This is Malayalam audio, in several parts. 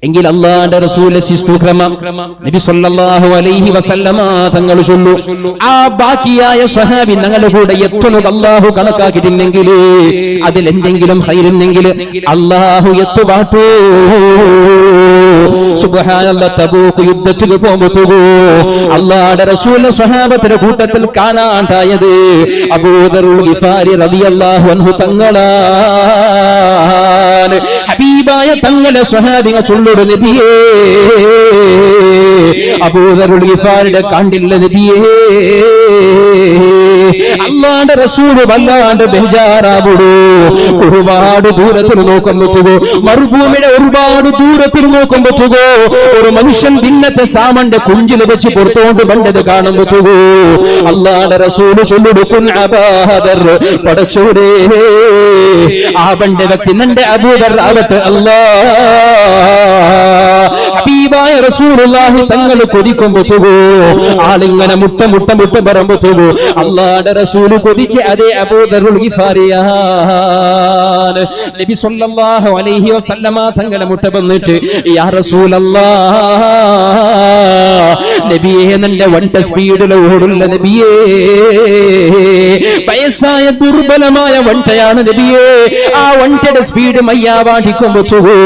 എങ്കിൽ അല്ലാഹുവിന്റെ റസൂലിന്റെ ശിസ്തുക്രമം നബി സല്ലല്ലാഹു അലൈഹി വസല്ലമ തങ്ങൾ ചൊല്ലു, ആ ബാക്കിയായ സ്വഹാബി ഞങ്ങളുടെ കൂടെ എത്തുന്നത് അല്ലാഹു കണക്കാക്കിയിട്ടില്ലെങ്കിൽ അതിൽ എന്തെങ്കിലും ഖൈറുണ്ടെങ്കിൽ അല്ലാഹു എത്തുപാട്ടു. സുബ്ഹാനല്ലാഹ്, തബൂക്ക് യുദ്ധത്തിൽ പോകുമ്പോൾ അല്ലാഹുവിന്റെ റസൂലിന്റെ സ്വഹാബത്തിന്റെ കൂട്ടത്തിൽ കാണാണ്ടായത് അബൂദറുൽ ഗിഫാരി റളിയല്ലാഹു അൻഹു തങ്ങളാണ്. ഹബീബായ തങ്ങളെ സ്വഹാബികൾ ചൊല്ലുട നബിയേ, അബൂദറുൽ ഗിഫാരിയുടെ കണ്ടില്ല നബിയേ. അല്ലാഹുവിന്റെ റസൂൽ വല്ലാണ്ട് ബേജാറാവുടോ. ഒരുപാട് ദൂരത്തിൽ നോക്കാൻ പറ്റുമോ? മറുഭൂമിയുടെ ഒരുപാട് ദൂരത്തിൽ നോക്കാൻ പറ്റുമോ? ഒരു മനുഷ്യൻ ദിന്നത്തെ സാമന്റെ കുഞ്ചിൽ വെച്ച് പുറത്തോണ്ട് ബണ്ടത് കാണാൻ പറ്റുമോ? അല്ലാഹുവിന്റെ റസൂൽ ചൊല്ലുടുക്കും അബൂദർ പടച്ചോരേ, ആ ബണ്ട വ്യക്തി നന്റെ അബൂദർ ആവട്ടെ. ഹബീബായ റസൂലുള്ളാഹി തങ്ങൾ കൊതിക്കുമ്പോത്തുകോ ആളിങ്ങനെ മുട്ട പറമ്പുത്തുകോ അല്ലാഹുവിന്റെ റസൂൽ കൊതിച്ച് അതേ അബൂദറുൽ ഗിഫാരിയാണ്. നബി സല്ലല്ലാഹു അലൈഹി വസല്ലമ തങ്ങളെ മുട്ട വന്നിട്ട് യാ റസൂലല്ലാഹ്, നബിയേ നല്ല വണ്ട സ്പീഡിൽ ഓടുള്ള നബിയേ, വയസ്സായ ദുർബലമായ വണ്ടയാണ് നബിയേ, ആ വണ്ടയുടെ സ്പീഡ് മയ്യാവാടിക്കുമ്പോത്തുകോ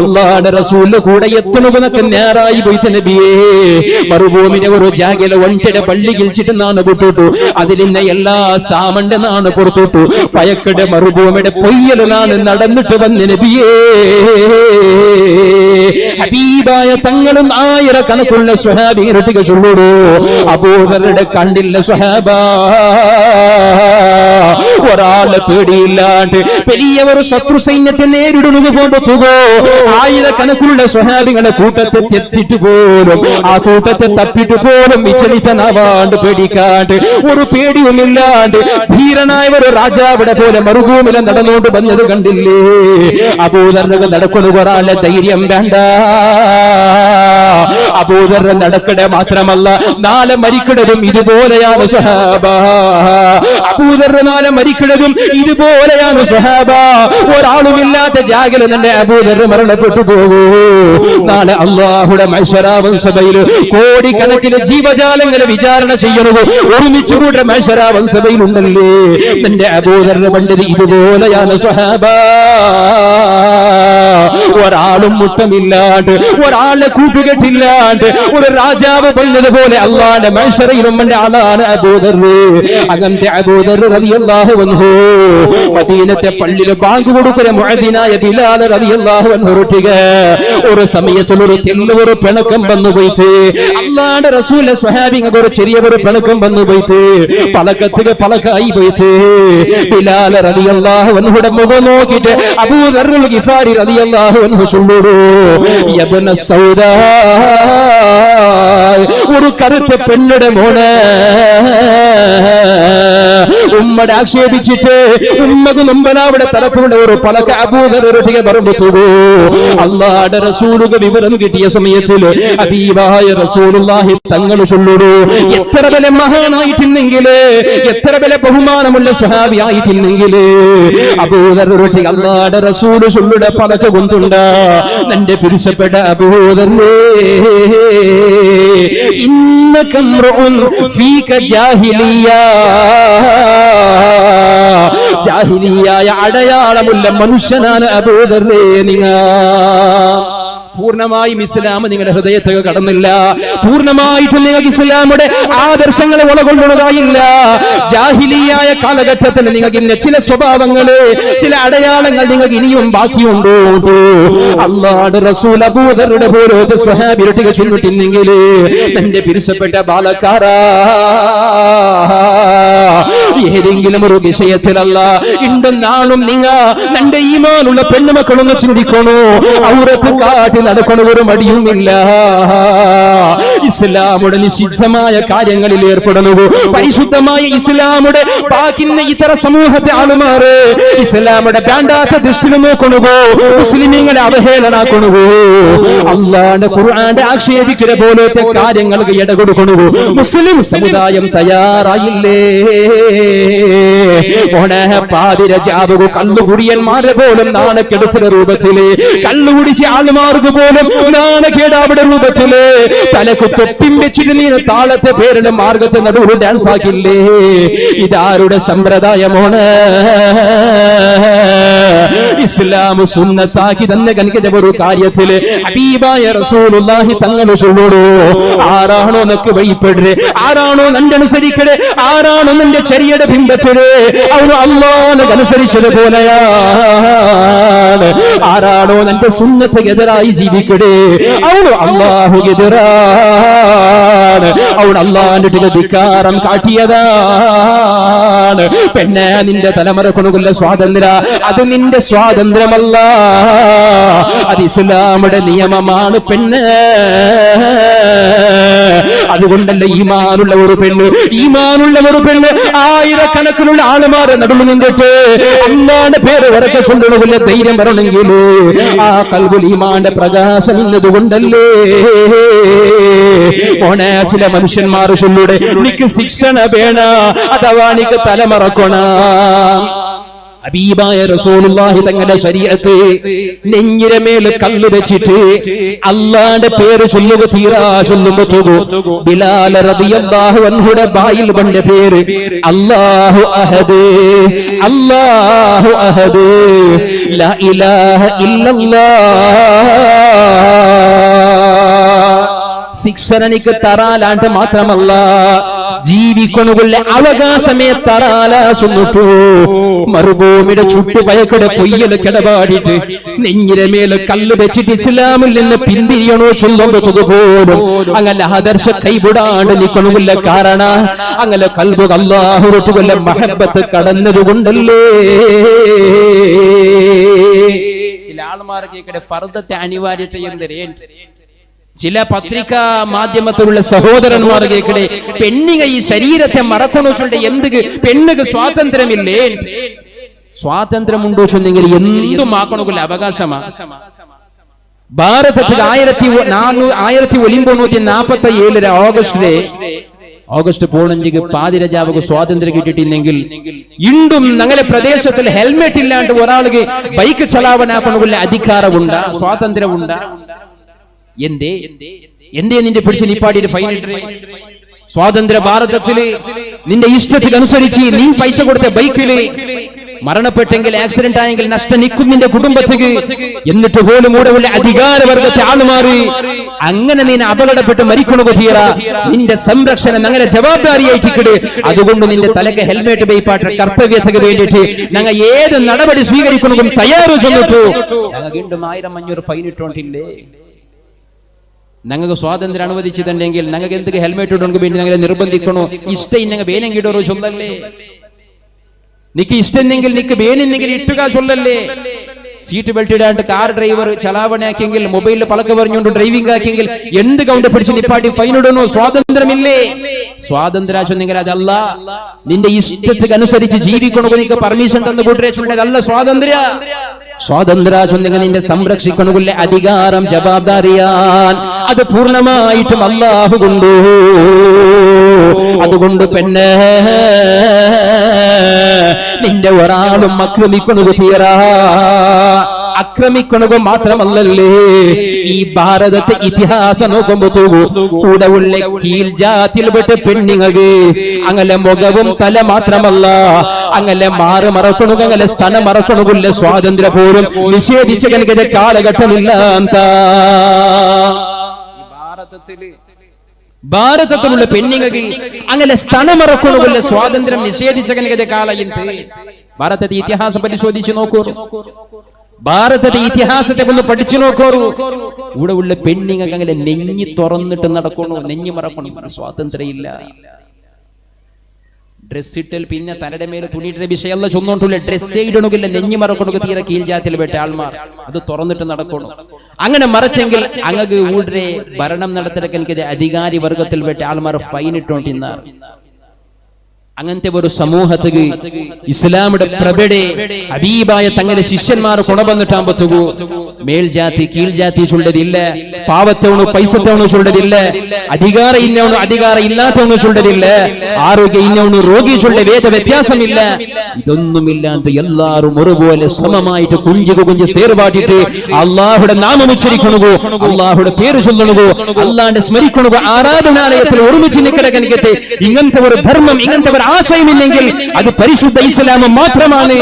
അല്ലാഹുവിന്റെ റസൂലിന്റെ കൂടെ എത്തുന്നവനൊക്കെ നേരായി പോയിട്ട് നബിയേ. മറുഭൂമിനെ ഒരു ജാഗല വണ്ടയുടെ പള്ളി കിൽച്ചിട്ട് നാണ് വിട്ടുട്ടു, അതിലിന്നെ എല്ലാ സാമന്റെ നാണ് പുറത്തോട്ടു, പയക്കടെ മറുഭൂമിയുടെ പൊയ്യൽ നാണ് നടന്നിട്ട് വന്ന് നബിയേ. ഹബീബായ തങ്ങളും ആയിരക്കണക്കുള്ള സ്വഹാബികൾ ചൊല്ലൂടോ, അബൂദറുടെ കണ്ടില്ല സ്വഹാബ. ഒരാളെ പേടിയില്ലാണ്ട് വലിയ ഒരു ശത്രു സൈന്യത്തെ നേരിടുന്നത് കൊണ്ടുത്തുകോ ആയിരക്കണക്കുള്ള സ്വഹാബികളെ കൂട്ടത്തെ തെറ്റിട്ട് പോലും ആ കൂട്ടത്തെ തപ്പിട്ട് പോലും വിചലിതനാവാണ്ട് പേടിക്കാണ്ട് ഒരു പേടിയുമില്ലാണ്ട് ധീരനായ ഒരു രാജാവിടെ പോലെ മറുഭൂമിലെ നടന്നുകൊണ്ട് വന്നത് കണ്ടില്ലേ? അബൂദറിന് നടക്കുന്ന ഒരാളെ ധൈര്യം വേണ്ട. അബൂദർ നടക്കട മാത്രമല്ല നാളെ മരിക്കണതും ഇതുപോലെയാണ് സ്വഹാബ. അബൂദർ നാളെ മരിക്കണതും ഇതുപോലെയാണ് സ്വഹാബ. ഒരാളുമില്ലാത്ത ജാഗിൽ തന്നെ അബൂദർ മരണപ്പെട്ടു പോകൂ. നാളെ അല്ലാഹുവിന്റെ മഹ്ശറാ സഭയിൽ കോടിക്കണക്കിന് ജീവജാലങ്ങളെ വിചാരണ ചെയ്യുന്നത് ഒരുമിച്ച് കൂടെ മഹ്ശറാ സഭയിൽ ഉണ്ടല്ലേ? നിന്റെ അബൂദറിന്റെ പണ്ഡിത് ഇതുപോലെയാണ് സ്വഹാബ. ഒരാളും മുട്ടമില്ലാണ്ട് ഒരാളെ കൂട്ടുകെട്ടില്ലാണ്ട് ഒരു രാജാവ് പറഞ്ഞതുപോലെ അല്ലാഹുവിന്റെ മഹ്ശറയിലും എന്റെ ആളാണ് അബൂദർ. അങ്ങനത്തെ അബൂദർ റളിയല്ലാഹു അൻഹു മദീനത്തെ പള്ളിയിൽ ബാങ്ക് കൊടുക്കുന്ന മുഅദ്ദിനായ ബിലാൽ റളിയല്ലാഹു അൻഹു ഒരു സമയത്തിൽ ഒരു തെല്ലൊരു പിണക്കം വന്നു പോയിട്ട് അല്ലാഹുവിന്റെ റസൂലിന്റെ സ്വഹാബിങ്ങൾക്ക് ഒരു ചെറിയ ഒരു പിണക്കം വന്നു പോയിട്ട് പലകത്തില് പലകായി പോയിട്ട് ബിലാൽ റളിയല്ലാഹു അൻഹുടെ മുഖം നോക്കിയിട്ട് അബൂദറുൽ ഗിഫാരി റളിയല്ലാഹു അൻഹു ചൊല്ലുടോ, യബ്ന സൗദാ, ഒരു കറുത്ത പെണ്ണിടെ മോനെ ഉമ്മടെ ആക്ഷേപിച്ചിട്ട് ഉമ്മക്ക് മുമ്പനാവിടെ തലത്തുകൊണ്ട് ഒരു പലക അബൂദറുടെ പറമ്പെത്തുകോ. അല്ലാഹുവിന്റെ റസൂലുക വിവരം കിട്ടിയ സമയത്തിൽ ഹബീബായ റസൂലുള്ളാഹി തങ്ങൾ ചൊല്ലുടോ, എത്ര വലിയ മഹാനായിട്ടില്ലെങ്കിൽ എത്ര വലിയ ബഹുമാനമുള്ള സ്വഹാബി ആയിട്ടില്ലെങ്കിൽ അബൂദറുടെ അല്ലാഹുവിന്റെ റസൂൽ ചൊല്ലുടെ പലക കൊണ്ടുണ്ട് നിന്റെ പിരിച്ചപ്പെട്ട അബൂദറേ, ഇന്നക ഇംറുഉൻ ഫീക ജാഹിലിയ, ജാഹിലിയായ അടയാളമുള്ള മനുഷ്യനാണ് അബൂദറേ. നിങ്ങൾ പൂർണ്ണമായും ഇസ്ലാം നിങ്ങളുടെ ഹൃദയത്തിൽ കടന്നില്ല. പൂർണ്ണമായിട്ടും നിങ്ങൾക്ക് ഇസ്ലാമുടെ ആദർശങ്ങളെ ഉൾക്കൊള്ളുന്നതായില്ല. ജാഹിലിയായ കാലഘട്ടത്തിൽ നിങ്ങൾക്ക് ഇന്ന ചില സ്വഭാവങ്ങള് ചില അടയാളങ്ങൾ നിങ്ങൾക്ക് ഇനിയും ബാക്കിയുണ്ടോ? അല്ലാഹുവിന്റെ റസൂൽ അബൂദറുടെ പോലത്തെ സ്വഹാബിയെ ചൊല്ലിട്ടില്ലെങ്കിൽ എന്റെ പിരിച്ചപ്പെട്ട ബാലക്കാരാ, ഏതെങ്കിലും ഒരു വിഷയത്തിലല്ല ഇണ്ടെന്നാളും നിങ്ങൾ നിന്റെ ഈമാനുള്ള പെണ്ണുമക്കളൊന്ന് ചിന്തിക്കണോ. ഔറത്ത് കാട്ടി നടക്കണ ഒരു മടിയുമില്ല. ഇസ്ലാമുടെ നിഷിദ്ധമായ കാര്യങ്ങളിൽ ഏർപ്പെടുന്നു. പരിശുദ്ധമായ ഇസ്ലാമുടെ ബാക്കിന്ന ഇതര സമൂഹത്തെ ആളുമാറ് ഇസ്ലാമുടെ വേണ്ടാത്ത ദൃഷ്ടിയിൽ നോക്കണുവോ, മുസ്ലിമീങ്ങളെ അവഹേളനാക്കണുവോ, അല്ലാഹുവിന്റെ ഖുർആന്റെ ആക്ഷേപിക്കുന്ന പോലത്തെ കാര്യങ്ങൾക്ക് ഇടകൊടുക്കണുവോ. മുസ്ലിം സമുദായം തയ്യാറായില്ലേ? പാതിര ജാബു കള്ളുകുടിയന്മാരെ പോലും നാണക്കെടുത്തുന്ന രൂപത്തില് കള്ളുകുടിച്ച് ആളുമാർക്ക് പോലും നാണകേടാവിടെ രൂപത്തില് തലക്ക് തൊപ്പിം വെച്ചിട്ട് നീ താളത്തെ പേരുടെ മാർഗത്തെ നടുവ് ഡാൻസ് ആക്കില്ലേ? ഇതാരുടെ സമ്പ്രദായമാണ്? ഇസ്ലാം സുന്നത്താക്കി തന്നെ കനിക്കുന്ന ഒരു കാര്യത്തില് ഹബീബായ റസൂലുള്ളാഹി തങ്ങൾ ചൊല്ലുടോ, ആരാണോ നിനക്ക് വഴിപ്പെടേ, ആരാണോ നിന്റെ അനുസരിക്കടേ, ആരാണോ നിന്റെ ചര്യയുടെ പിൻപറ്റടേ, അവന് അല്ലാഹുവിനെ അനുസരിച്ചതുപോലെയാണ്. ആരാണോ നിന്റെ സുന്നത്ത് എതിരായി ജീവിക്കടേ, അവന് അല്ലാഹു എതിരാണ്. അവൻ അല്ലാഹുവിന്റെ ധിക്കാരം കാട്ടിയതാണ്. പെണ്ണെ, നിന്റെ തലമുറക്കൊണ്ടുള്ള സ്വാതന്ത്ര്യ അത് നിന്റെ സ്വാതന്ത്ര്യമല്ല, അത് ഇസ്ലാമിന്റെ നിയമമാണ് പെണ്ണ്. അതുകൊണ്ടല്ല ഈമാനുള്ള ഒരു പെണ്ണ് ആയിരക്കണക്കിനുള്ള ആളുമാരെ നടുവ് നിന്നിട്ട് അല്ലാഹുവിന്റെ പേര് ഉറക്കെ ചൊല്ലണമെങ്കിൽ ധൈര്യം വരണമെങ്കിൽ ആ ഖൽബുൽ ഈമാന്റെ പ്രകാശം ഇന്നതുകൊണ്ടല്ലേ. ഓണേ, ചില മനുഷ്യന്മാർ ചൊല്ലൂടെ നിക്ക് ശിക്ഷണ വേണ, അഥവാ നിക്ക് തലമറക്കണം. ഹബീബായ റസൂലുള്ളാഹി തങ്ങളുടെ ശരീഅത്ത് നെഞ്ഞിരമേൽ കല്ല് വെച്ചിട്ട് അല്ലാഹുവിന്റെ പേര് ചൊല്ലുക, തീരാ ചൊല്ലുമ്പോ ബിലാൽ റളിയല്ലാഹു അൻഹുടെ ബായിൽ വന്ന പേര് അല്ലാഹു അഹദ്, അല്ലാഹു അഹദ്, ലാ ഇലാഹ ഇല്ലല്ലാഹ്. ശിക്ഷ എനിക്ക് തറാലാണ്ട് മാത്രമല്ല, ജീവിക്കണുള്ള അവകാശമേ തറാല ചൊന്നിട്ടു. മറുഭൂമിയുടെ ചുട്ടുപയക്കടെ പൊയ്യല് കിടപാടിട്ട് നെഞ്ഞിരമേല് കല്ല് വെച്ചിട്ട് ഇസ്ലാമിൽ നിന്ന് പിന്തിരിയണോ ചൊല്ലുമ്പോതുപോലും അങ്ങനെ ആദർശ കൈവിടാണ്ട് നിൽക്കണമില്ല. കാരണം അങ്ങനെ കൽബ് അല്ലാഹുവിലുള്ള മഹബത്ത് കടന്നതുകൊണ്ടല്ലേ. ചില ആൾമാർക്ക് ഫർദത്തെ അനിവാര്യത എന്തരേ, ചില പത്രികാ മാധ്യമത്തിലുള്ള സഹോദരന്മാർ കേൾക്കടെ പെണ്ണിക ഈ ശരീരത്തെ മറക്കണോ ചൊല്ലെ, എന്ത് പെണ്ണുക്ക് സ്വാതന്ത്ര്യമില്ലേ? സ്വാതന്ത്ര്യമുണ്ടോ ചൊന്നെങ്കിൽ എന്തും ആക്കണമെങ്കിൽ അവകാശമാ. ഭാരതത്തിൽ 1947 ഓഗസ്റ്റ് പോണെങ്കിൽ പാതിരജാവക്ക് സ്വാതന്ത്ര്യം കിട്ടിയിട്ടില്ലെങ്കിൽ ഇണ്ടും ഞങ്ങളെ പ്രദേശത്തിൽ ഹെൽമെറ്റ് ഇല്ലാണ്ട് ഒരാൾക്ക് ബൈക്ക് ചലാവനാക്കണമെങ്കിൽ അധികാരമുണ്ട്, സ്വാതന്ത്ര്യമുണ്ട്. എന്തേ നിന്റെ പിടിച്ച് നിപ്പാടിയിട്ട് ഫൈൻ ഇട്ടേ? സ്വാതന്ത്ര്യ ഭാരതത്തില് നിന്റെ ഇഷ്ടത്തിനനുസരിച്ച് നീ പൈസ കൊടുത്ത ബൈക്കില് മരണപ്പെട്ടെങ്കിൽ, ആക്സിഡന്റ് ആയെങ്കിൽ നഷ്ടം നിൽക്കും നിന്റെ കുടുംബത്തിക്ക്. എന്നിട്ട് പോലും കൂടെ ഉള്ള അധികാരവർഗത്തെ ആളുമാറി അങ്ങനെ നീ അപകടപ്പെട്ട് മരിക്കണോ തീറ? നിന്റെ സംരക്ഷണം ഞങ്ങളെ ജവാബ്ദാരിയായിട്ടിക്കട്. അതുകൊണ്ട് നിന്റെ തലക്ക് ഹെൽമെറ്റ് ബൈപ്പാട്ട കർത്തവ്യത്തിന് വേണ്ടിയിട്ട് ഞങ്ങൾ ഏത് നടപടി സ്വീകരിക്കണമെന്നും തയ്യാറ് ചെന്നിട്ടു. ഞങ്ങൾ വീണ്ടും 1000-500 ഫൈൻ ഇട്ടോണ്ടില്ലേ? ഞങ്ങൾക്ക് സ്വാതന്ത്ര്യം അനുവദിച്ചിട്ടുണ്ടെങ്കിൽ ഞങ്ങൾക്ക് എന്തൊക്കെ ഹെൽമെറ്റ് ഇടണമെങ്കിൽ വേണ്ടി ഞങ്ങളെ നിർബന്ധിക്കണോ? ഇഷ്ടം ഞങ്ങൾ വേനം കിടോ ചൊല്ലല്ലേ? നിക്ക് ഇഷ്ടമെങ്കിൽ നിക്ക് വേനെന്നെങ്കിൽ ഇട്ടുക ചൊല്ലല്ലേ? സീറ്റ് ബെൽറ്റ് ഇടാണ്ട് കാർ ഡ്രൈവർ ചലാവണയാക്കിയെങ്കിൽ, മൊബൈലിൽ പലക്ക് പറഞ്ഞുകൊണ്ട് ഡ്രൈവിംഗ് ആക്കിയെങ്കിൽ എന്ത് കൗണ്ട് പിടിച്ച് നിപ്പാട്ടി ഫൈൻ ഇടണോ? സ്വാതന്ത്ര്യമില്ലേ? സ്വാതന്ത്ര്യ ചൊന്നെങ്കിൽ അതല്ല, നിന്റെ ഇഷ്ടത്തിന് അനുസരിച്ച് ജീവിക്കണോ? നിനക്ക് പെർമിഷൻ തന്നു കൂട്ടരെ ചൊല്ലേത് അല്ല സ്വാതന്ത്ര്യ. സ്വാതന്ത്ര്യ ചൊന്നെങ്കിൽ നിന്റെ സംരക്ഷിക്കണമില്ല അധികാരം ജവാബ്ദാരിയാൻ അത് പൂർണ്ണമായിട്ടും അല്ലാഹു കൊണ്ടു. അതുകൊണ്ട് പെണ്ണേ, നിന്റെ ഒരാളും ആക്രമിക്കണത് തീരാ. ആക്രമിക്കണത് മാത്രമല്ലല്ലേ, ഈ ഭാരതത്തെ ഇതിഹാസം നോക്കുമ്പോ കൂടെ ഉള്ള കീൽ ജാതിയിൽപ്പെട്ട പെണ്ണുങ്ങൾക്ക് അങ്ങനെ മുഖവും തല മാത്രമല്ല, അങ്ങനെ മാറി മറക്കണു, അങ്ങനെ സ്ഥലം മറക്കണുള്ള സ്വാതന്ത്ര്യം പോലും നിഷേധിച്ച കനികത കാലഘട്ടമില്ല. ഭാരതത്തിലുള്ള പെണ്ണുങ്ങൾക്ക് അങ്ങനെ സ്ഥലമറക്കണുള്ള സ്വാതന്ത്ര്യം നിഷേധിച്ച കനികത കാലം. ഭാരതത്തെ ഇതിഹാസം പരിശോധിച്ചു നോക്കൂ, ഭാരതത്തെ ഇതിഹാസത്തെ ഒന്ന് പഠിച്ചു നോക്കൂ. ഇവിടെ ഉള്ള പെണ്ണുങ്ങൾക്ക് അങ്ങനെ നെഞ്ഞി തുറന്നിട്ട് നടക്കണു, നെഞ്ഞി മറക്കണു, സ്വാതന്ത്ര്യം ഇല്ല. ഡ്രസ് ഇട്ടൽ പിന്നെ തലയുടെ മേലെ തുണിയുടെ വിഷയമല്ല ചൊന്നോണ്ടുള്ള ഡ്രസ് ഇടണമെങ്കിൽ നെഞ്ഞി മറക്കണക്ക് തീരെ കീൽ ജാതിയിൽ പെട്ട ആൾമാർ അത് തുറന്നിട്ട് നടക്കണം. അങ്ങനെ മറച്ചെങ്കിൽ അങ്ങക്ക് ഊടെ ഭരണം നടത്തിടക്കാൻ അധികാരി വർഗത്തിൽ പെട്ട ആൾമാർ ഫൈൻ ഇട്ടോണ്ടിരുന്നാർ. അങ്ങനത്തെ ഒരു സമൂഹത്തിക്ക് ഇസ്ലാമിന്റെ പ്രഭയുടെ ഹബീബായ തങ്ങളുടെ ശിഷ്യന്മാർ കൊണ്ടുവന്നിട്ടാകുമ്പോ മേൽജാതി കീഴ്ജാതി ചൊല്ലതില്ല, പാവത്തവണു പൈസത്തവണു ചൊല്ലതില്ല, അധികാര ഇന്നവണു അധികാര ഇല്ലാത്തവണു ചൊല്ലതില്ല, ആരോഗ്യ ഇന്നവണു രോഗി ചൊല്ല വേദ വ്യത്യാസമില്ല. ഇതൊന്നുമില്ലാണ്ട് എല്ലാവരും ഒരുപോലെ സമമായിട്ട് കുഞ്ചു സേർപാട്ടിട്ട് അള്ളാഹുടെ നാമം ഉച്ചരിക്കണു, അള്ളാഹുടെ പേര് ചൊല്ലണു, അള്ളാന്റെ സ്മരിക്കണു, ആരാധനാലയത്തിൽ ഒരുമിച്ച് നിൽക്കടക്കനിക്കത്തെ ഇങ്ങനത്തെ ഒരു ധർമ്മം, ഇങ്ങനത്തെ ഒരു ആശയമില്ലെങ്കിൽ അത് പരിശുദ്ധ ഇസ്ലാം മാത്രമാണ്.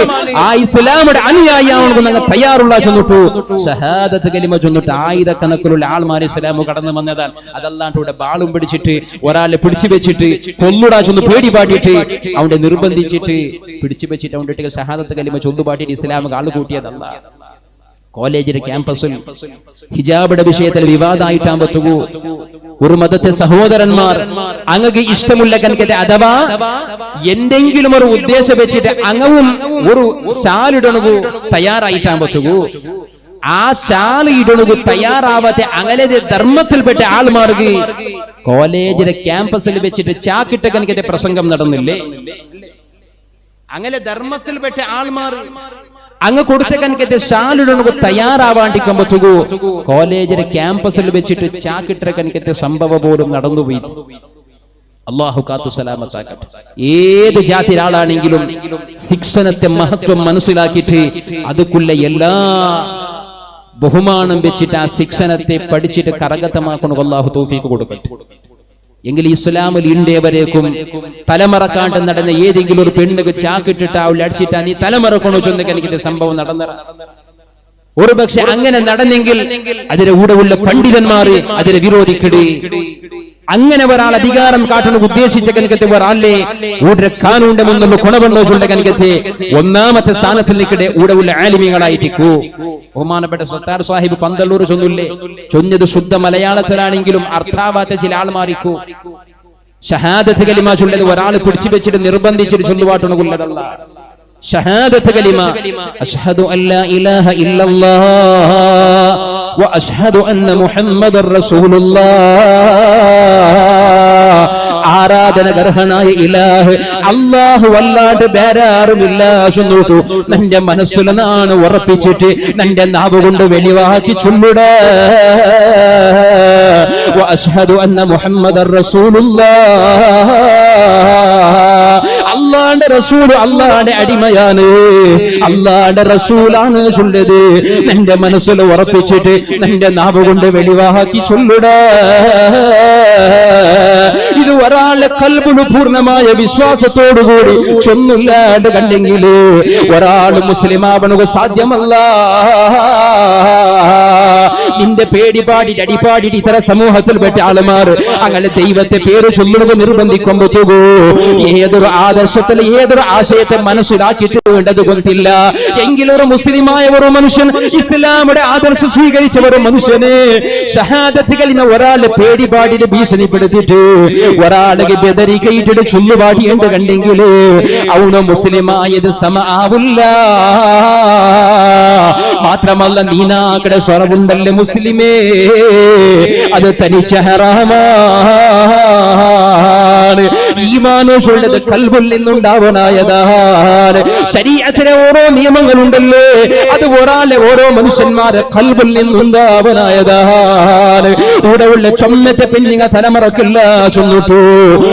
ആ ഇസ്ലാമിന്റെ അനുയായിയാവണമെന്ന് ഞങ്ങൾ തയ്യാറുള്ള ചൊന്നിട്ടു ഷഹാദത്ത് കലിമ ചൊന്നിട്ട് ആയിരക്കണക്കിലുള്ള ആൾമാരെ ഇസ്ലാം കടന്നു വന്നതാണ്. അതല്ലാണ്ട് ഇവിടെ ബാളും പിടിച്ചിട്ട് ഒരാളെ പിടിച്ചു വെച്ചിട്ട് കൊല്ലുടാ ചൊന്ന് പേടി പാട്ടിട്ട് അവിടെ നിർബന്ധിച്ചിട്ട് പിടിച്ചു വെച്ചിട്ട് അവിടെ ഷഹാദത്ത് കലിമ ചൊല്ലു പാട്ടിട്ട് ഇസ്ലാം ആള് കൂട്ടിയതല്ല. കോളേജിലെ ക്യാമ്പസിൽ ഹിജാബിന്റെ വിഷയത്തിൽ വിവാദമായിട്ടാകുമ്പോ ഒരു മതത്തെ സഹോദരന്മാർ അങ്ങക്ക് ഇഷ്ടമുള്ള കണക്കത്തെ അഥവാ എന്തെങ്കിലും ഒരു ഉദ്ദേശം വെച്ചിട്ട് അങ്ങവും ഒരു ഷാലിടണു തയ്യാറായിട്ടാകുമ്പോ ആ ഷാൽ ഇടണു തയ്യാറാവാതെ അങ്ങനെ ധർമ്മത്തിൽപ്പെട്ട ആൾമാർക്ക് കോളേജിലെ ക്യാമ്പസിൽ വെച്ചിട്ട് ചാക്കിട്ട കണക്കത്തെ പ്രസംഗം നടന്നില്ലേ? അങ്ങനെ ധർമ്മത്തിൽപ്പെട്ട ആൾമാർ അങ്ങ് കൊടുത്ത കണക്കത്തെ ഷാലിടണു തയ്യാറാവാണ്ടിക്കുമ്പോ കോളേജിലെ ക്യാമ്പസിൽ വെച്ചിട്ട് ചാക്കിട്ട കണക്കത്തെ സംഭവം പോലും നടന്നുപോയി. അള്ളാഹു കാത്തു സലാമത്താക്കട്ടെ. ഏത് ജാതി ആളാണെങ്കിലും ശിക്ഷണത്തെ മഹത്വം മനസ്സിലാക്കിയിട്ട് അതുക്കുള്ള എല്ലാ ബഹുമാനം വെച്ചിട്ട് ആ ശിക്ഷണത്തെ പഠിച്ചിട്ട് കരഗതമാക്കണം. അള്ളാഹു തൗഫീഖ് കൊടുക്കട്ടെ. എങ്കിൽ ഇസ്ലാമിൽ ഇണ്ടേവരേക്കും തലമറക്കാണ്ട് നടന്ന ഏതെങ്കിലും ഒരു പെണ്ണുക്ക് ചാക്കിട്ടിട്ട് അവൾ അടിച്ചിട്ടാ നീ തലമറക്കണോ ചൊന്നൊക്കെ എനിക്ക് സംഭവം നടന്ന ഒരു പക്ഷെ അങ്ങനെ നടന്നെങ്കിൽ അതിലെ കൂടെയുള്ള പണ്ഡിതന്മാര് അതിനെ വിരോധിക്കടി. അങ്ങനെ ഒരാൾ അധികാരം കാട്ടണം ഉദ്ദേശിച്ച കനകത്തെ ഒരാളെ ഊടെ കാനുണ്ട് മുന്നുള്ള ഗുണവണ്ണോ ചുണ്ട കനകത്തെ ഒന്നാമത്തെ സ്ഥാനത്തിൽ നിൽക്കട്ടെ ഊടെയുള്ള ആലിമീങ്ങളായിട്ടിക്കൂ. ബഹുമാനപ്പെട്ട സത്താർ സാഹിബ് പന്തല്ലൂർ ചൊന്നില്ലേ, ചൊന്നത് ശുദ്ധ മലയാളത്തിലാണെങ്കിലും അർത്ഥാവാത്ത ചില ആൾമാരിക്കൂ. ഷഹാദത്ത് കലിമ ചൊല്ലത് ഒരാൾ പിടിച്ചു വെച്ചിട്ട് നിർബന്ധിച്ചിട്ട് ചൊല്ലുവാട്ടുണകുള്ളതല്ല. ഷഹാദത്ത് കലിമ അഷ്ഹദു അല്ലാ ഇലാഹ ഇല്ലല്ലാഹ് വ അഷ്ഹദു അന്ന മുഹമ്മദർ റസൂലുള്ളാഹ്. ആരാധനകർഹനായ ഇലാഹ് അല്ലാഹു അല്ലാണ്ട് വേറാരുമില്ല ചൊല്ലുട്ടു നിന്റെ മനസ്സിലാണ് ഉറപ്പിച്ചിട്ട് നിന്റെ നാവ് കൊണ്ട് വെളിവാക്കി ചൊല്ലുടേ. വ അഷ്ഹദു അന്ന മുഹമ്മദർ റസൂലുള്ളാഹ്. അല്ലാഹുവിന്റെ റസൂൽ അല്ലാഹുവിന്റെ അടിമയാണ്, അല്ലാഹുവിന്റെ റസൂലാണ് ചൊല്ലത്. നിന്റെ മനസ്സിൽ ഉറപ്പിച്ചിട്ട് നിന്റെ നാവ് കൊണ്ട് വെളിവാക്കി ചൊല്ലുടേ. ഇത് ഒരാളുടെ കൽബിന് പൂർണ്ണമായ വിശ്വാസത്തോടുകൂടി ചൊന്നില്ലാണ്ട് കണ്ടെങ്കിൽ ഒരാൾ മുസ്ലിം ആവണ സാധ്യമല്ല. നിന്റെ പേടിപാടി അടിപാടി ഇത്തര സമൂഹത്തിൽപ്പെട്ട ആളുമാർ അങ്ങനെ ദൈവത്തെ പേര് ചൊല്ലുന്നത് നിർബന്ധിക്കുമ്പോ ഏതൊരു ആദർശത്തിൽ ഏതൊരു ആശയത്തെ മനസ്സിലാക്കിയിട്ട് വേണ്ടത് കൊണ്ടില്ല. എങ്കിലൊരു മുസ്ലിമായ ഒരു മനുഷ്യൻ ഇസ്ലാമിന്റെ ആദർശം സ്വീകരിച്ച ഒരു മനുഷ്യന് ഷഹാദത്ത് കലിമ ഒരാളെ പേടിപാടിനെ ഭീഷണിപ്പെടുത്തിയിട്ട് ഒരാളെ ബെദരിക്കയിട്ടിട്ട് ചൊല്ലുപാടിയുണ്ട് കണ്ടെങ്കിൽ അവന് മുസ്ലിമായത് സമആവില്ല. മാത്രമല്ല നീനാക്കടെ സ്വറവുണ്ടല്ലേ മുസ്ലിമേ, അത് തനിച്ച ഹറാമാണ്. ഈമാനോ ചൊല്ലത് കൽബിൽ നിന്നുണ്ടാവനായതാണ്. ശരീഅത്തിലെ ഓരോ നിയമങ്ങളുണ്ടല്ലേ, അത് ഒരാളെ ഓരോ മനുഷ്യന്മാരെ കൽബിൽ നിന്നുണ്ടാവനായതാണ്. ഇവിടെയുള്ള ചൊമ്മത്തെ പെണ്ണുങ്ങൾ തലമറക്കില്ല ചൊന്നിട്ടു,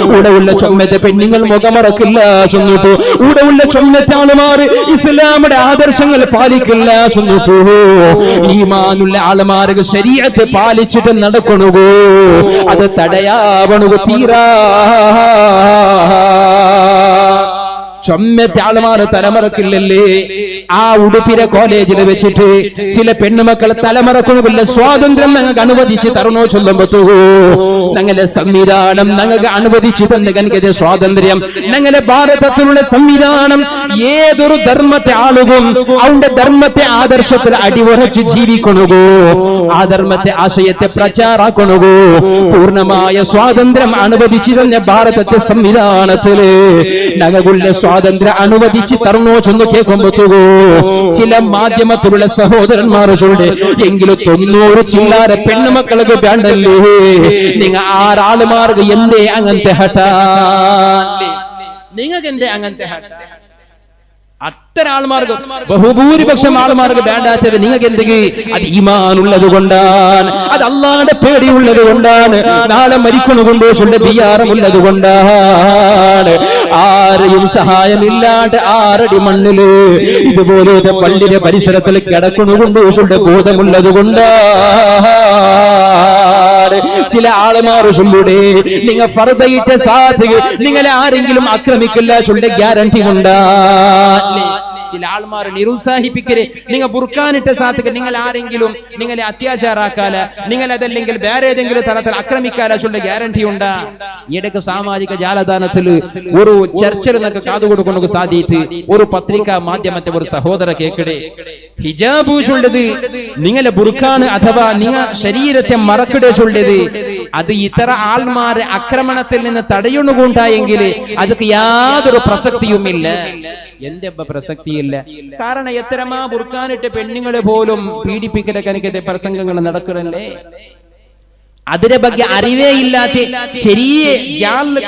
ഇവിടെയുള്ള ചൊമ്മത്തെ പെണ്ണുങ്ങൾ മുഖമറക്കില്ല ചൊന്നിട്ടു, ഇവിടെയുള്ള ചൊമ്മത്തെ ആളുമാർ ഇസ്ലാമിന്റെ ആദർശങ്ങൾ പാലിക്കില്ല ചൊന്നിട്ടു. ഈമാനുള്ള ആളുമാർക്ക് ശരീഅത്ത് പാലിച്ചിട്ട് നടക്കണുകോ അത് തടയാവണു തീരാ. ചൊമ്മത്തെ ആളുമാര് തലമറക്കില്ലല്ലേ. ആ ഉടുപ്പിലെ കോളേജിൽ വെച്ചിട്ട് ചില പെണ്ണുമക്കൾ തലമറക്കുന്നില്ല. സ്വാതന്ത്ര്യം ഞങ്ങൾക്ക് അനുവദിച്ച് തരണോ ചൊല്ലുമ്പോ ഞങ്ങളുടെ സംവിധാനം ഞങ്ങൾക്ക് അനുവദിച്ചു തന്നെ കനകത്തെ സ്വാതന്ത്ര്യം. ഞങ്ങളുടെ ഭാരതത്തിലുള്ള സംവിധാനം ഏതൊരു ധർമ്മത്തെ ആളുകളും അവന്റെ ധർമ്മത്തെ ആദർശത്തിൽ അടിയുറച്ച് ജീവിക്കണുകോ, ആ ധർമ്മത്തെ ആശയത്തെ പ്രചാരാക്കണുകോ പൂർണ്ണമായ സ്വാതന്ത്ര്യം അനുവദിച്ചു തന്നെ ഭാരതത്തെ സംവിധാനത്തില് ഞങ്ങളുടെ സ്വാതന്ത്ര്യം അനുവദിച്ച് തരണോ ചെന്ന് കേൾക്കുമ്പോ ചില മാധ്യമത്തിലുള്ള സഹോദരന്മാർ ചൊല്ല് എങ്കിലും 90 ചില്ലാര പെണ്ണുമക്കൾക്ക് വേണ്ടല്ലേ. നിങ്ങൾ ആറാളുമാർക്ക് എന്തേ അങ്ങനത്തെ ഹട്ടാൻ നിങ്ങൾക്ക് എന്തേ അങ്ങനത്തെ അത്തരം ആൾമാർക്ക് ബഹുഭൂരിപക്ഷം ആൾമാർക്ക് വേണ്ടാത്തത് നിങ്ങൾക്ക് എന്തെങ്കിലും അത് ഈമാനുള്ളത് കൊണ്ടാണ്, അത് അല്ലാഹുവിന്റെ പേടിയുള്ളത് കൊണ്ടാണ്, നാളെ മരിക്കണുകൊണ്ടോ ചൊല്ല ബിയാറമുള്ളത് കൊണ്ടാണ്. ആരെയും സഹായമില്ലാണ്ട് 6 അടി മണ്ണില് ഇതുപോലത്തെ പള്ളിയുടെ പരിസരത്തിൽ കിടക്കണുകൊണ്ടോ ചൊല്ല ബോധമുള്ളത് കൊണ്ടാണ്. ചില ആൾമാർ ചൊല്ലൂടെ നിങ്ങൾ ഫർദയിട്ട സാധിക നിങ്ങളെ ആരെങ്കിലും ആക്രമിക്കില്ല ചൊല്ല ഗ്യാരണ്ടി ഉണ്ടാ. ചില ആൾമാർ നിരുത്സാഹിപ്പിക്കരെ നിങ്ങൾ ബുർക്കാനിട്ട സാധക നിങ്ങൾ ആരെങ്കിലും നിങ്ങളെ അത്യാചാരാക്കാല, നിങ്ങൾ അതല്ലെങ്കിൽ വേറെ ഏതെങ്കിലും തരത്തിൽ ആക്രമിക്കാല ചൊല്ല ഗ്യാരണ്ടി ഉണ്ടാ. ഈയിടക്ക് സാമാജിക ജാലതാനത്തിൽ ഒരു ചർച്ചയിൽ നിന്നൊക്കെ കാതുകൊടുക്കൊണ്ടു സാധിച്ച് ഒരു പത്രികാ മാധ്യമത്തെ ഒരു സഹോദര കേക്കടെ ഹിജാബ് ചൊല്ലത് നിങ്ങളെ ബുർഖാന് അഥവാ നിങ്ങൾ ശരീരത്തെ മറക്കിടെ ചൊല്ലത് അത് ഇത്തര ആൾമാരെ ആക്രമണത്തിൽ നിന്ന് തടയുന്നുകൊണ്ടായെങ്കിൽ അതൊക്കെ യാതൊരു പ്രസക്തിയുമില്ല. എന്തെപ്പ പ്രസക്തിയില്ല? കാരണം എത്രമാ ബുർഖാനിട്ട് പെണ്ണുങ്ങളെ പോലും പീഡിപ്പിക്കലൊക്കെ എനിക്ക് പ്രസംഗങ്ങൾ നടക്കണല്ലേ. അതിനെ ಬಗ್ಗೆ അറിവേ ഇല്ലാത്ത ചെറിയ